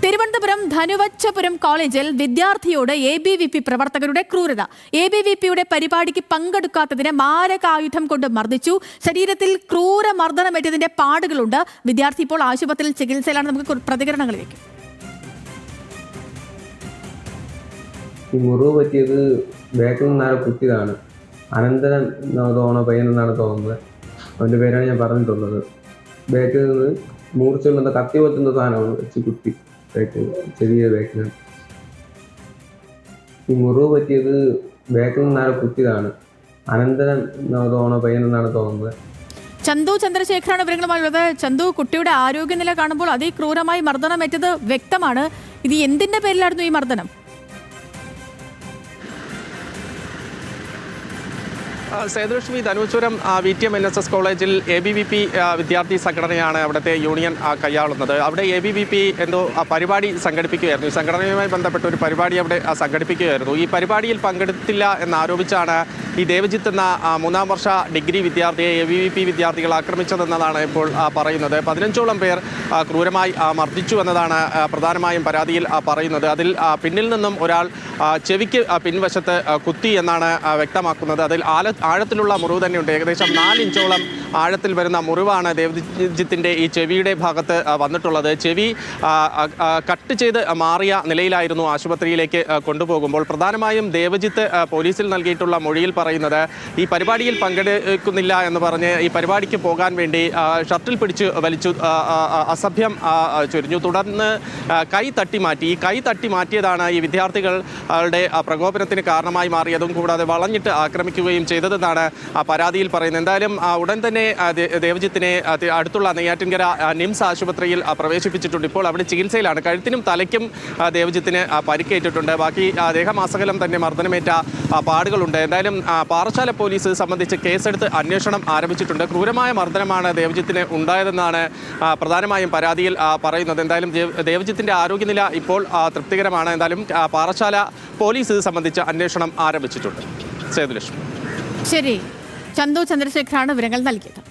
തിരുവനന്തപുരം ധനുവച്ചപുരം കോളേജിൽ വിദ്യാർത്ഥിയോട് ABVP പ്രവർത്തകരുടെ ക്രൂരത. ABVPയുടെ പരിപാടിക്ക് പങ്കെടുക്കാത്തതിന് മാരകായുധം കൊണ്ട് മർദ്ദിച്ചു. ശരീരത്തിൽ ക്രൂര മർദ്ദനമേറ്റതിന്റെ പാടുകളുണ്ട്. വിദ്യാർത്ഥി ഇപ്പോൾ ആശുപത്രിയിൽ ചികിത്സയിലാണ്. നമുക്ക് പ്രതികരണങ്ങളിലേക്ക്. ഈ മുറിവ് പറ്റിയത് ബാക്കിൽ നിന്നാണ് കുത്തിയതാണ്. അനന്തരം തോന്നണ പയ്യനെന്നാണ് തോന്നുന്നത്. അവൻ്റെ പേരാണ് ഞാൻ പറഞ്ഞിട്ടുള്ളത്. ബാക്കിൽ നിന്ന് മൂർച്ചയുള്ള കത്തി പോറ്റുന്ന സാധനമാണ് വെച്ച് കുത്തി ചെറിയ ബാക്കിൽ. ഈ മുറിവ് പറ്റിയത് ബാക്കിൽ നിന്നാണ് കുത്തിയതാണ്. അനന്തരം തോന്നണ പയ്യനെന്നാണ് തോന്നുന്നത്. ചന്തു ചന്ദ്രശേഖരാണ് വിവരങ്ങളുമായുള്ളത്. ചന്തു, കുട്ടിയുടെ ആരോഗ്യനില കാണുമ്പോൾ അതിക്രൂരമായി മർദ്ദനമേറ്റത് വ്യക്തമാണ്. ഇത് എന്തിന്റെ പേരിലായിരുന്നു ഈ മർദ്ദനം? സേതുലക്ഷ്മി, ധനുവച്ചപുരം VTM NSS കോളേജിൽ ABVP വിദ്യാർത്ഥി സംഘടനയാണ് അവിടുത്തെ യൂണിയൻ കൈയാളുന്നത്. അവിടെ ABVP എന്തോ പരിപാടി സംഘടിപ്പിക്കുകയായിരുന്നു. ഈ സംഘടനയുമായി ബന്ധപ്പെട്ട ഒരു പരിപാടി അവിടെ സംഘടിപ്പിക്കുകയായിരുന്നു. ഈ പരിപാടിയിൽ പങ്കെടുത്തില്ല എന്നാരോപിച്ചാണ് ഈ ദേവജിത്ത് എന്ന 3ാം വർഷ ഡിഗ്രി വിദ്യാർത്ഥിയെ ABVP വിദ്യാർത്ഥികൾ ആക്രമിച്ചതെന്നതാണ് ഇപ്പോൾ പറയുന്നത്. 15ഓളം പേർ ക്രൂരമായി മർദ്ദിച്ചു എന്നതാണ് പ്രധാനമായും പരാതിയിൽ പറയുന്നത്. അതിൽ പിന്നിൽ നിന്നും ഒരാൾ ചെവിക്ക് പിൻവശത്ത് കുത്തി എന്നാണ് വ്യക്തമാക്കുന്നത്. അതിൽ ആഴത്തിലുള്ള മുറിവ് തന്നെയുണ്ട്. ഏകദേശം 4 ഇഞ്ചോളം ആഴത്തിൽ വരുന്ന മുറിവാണ് ദേവജിത്തിൻ്റെ ഈ ചെവിയുടെ ഭാഗത്ത് വന്നിട്ടുള്ളത്. ചെവി കട്ട് ചെയ്ത് മാറിയ നിലയിലായിരുന്നു ആശുപത്രിയിലേക്ക് കൊണ്ടുപോകുമ്പോൾ. പ്രധാനമായും ദേവജിത്ത് പോലീസിൽ നൽകിയിട്ടുള്ള മൊഴിയിൽ പറയുന്നത് ഈ പരിപാടിയിൽ പങ്കെടുക്കുന്നില്ല എന്ന് പറഞ്ഞ് ഈ പരിപാടിക്ക് പോകാൻ വേണ്ടി ഷർട്ടിൽ പിടിച്ച് വലിച്ചു അസഭ്യം ചൊരിഞ്ഞു. തുടർന്ന് കൈ തട്ടി മാറ്റി. ഈ കൈ തട്ടി മാറ്റിയതാണ് ഈ വിദ്യാർത്ഥികളുടെ പ്രകോപനത്തിന് കാരണമായി മാറിയതും കൂടാതെ വളഞ്ഞിട്ട് ആക്രമിക്കുകയും ചെയ്തതെന്നാണ് പരാതിയിൽ പറയുന്നത്. എന്തായാലും ഉടൻ തന്നെ ദേവജിത്തിനെ അടുത്തുള്ള നെയ്യാറ്റിൻകര നിംസ് ആശുപത്രിയിൽ പ്രവേശിപ്പിച്ചിട്ടുണ്ട്. ഇപ്പോൾ അവിടെ ചികിത്സയിലാണ്. കഴുത്തിനും തലയ്ക്കും ദേവജിത്തിന് പരിക്കേറ്റിട്ടുണ്ട്. ബാക്കി ദേഹമാസകലം തന്നെ മർദ്ദനമേറ്റ പാടുകളുണ്ട്. എന്തായാലും പാറശാല പോലീസ് സംബന്ധിച്ച് കേസെടുത്ത് അന്വേഷണം ആരംഭിച്ചിട്ടുണ്ട്. ക്രൂരമായ മർദ്ദനമാണ് ദേവജിത്തിന് ഉണ്ടായതെന്നാണ് പ്രധാനമായും പരാതിയിൽ പറയുന്നത്. എന്തായാലും ദേവജിത്തിൻ്റെ ആരോഗ്യനില ഇപ്പോൾ തൃപ്തികരമാണ്. എന്തായാലും പാറശാല പോലീസ് ഇത് സംബന്ധിച്ച് അന്വേഷണം ആരംഭിച്ചിട്ടുണ്ട്. സേതുലക്ഷ്മി. ശരി, ചന്തു ചന്ദ്രശേഖരാണ് വിവരങ്ങൾ നൽകിയത്.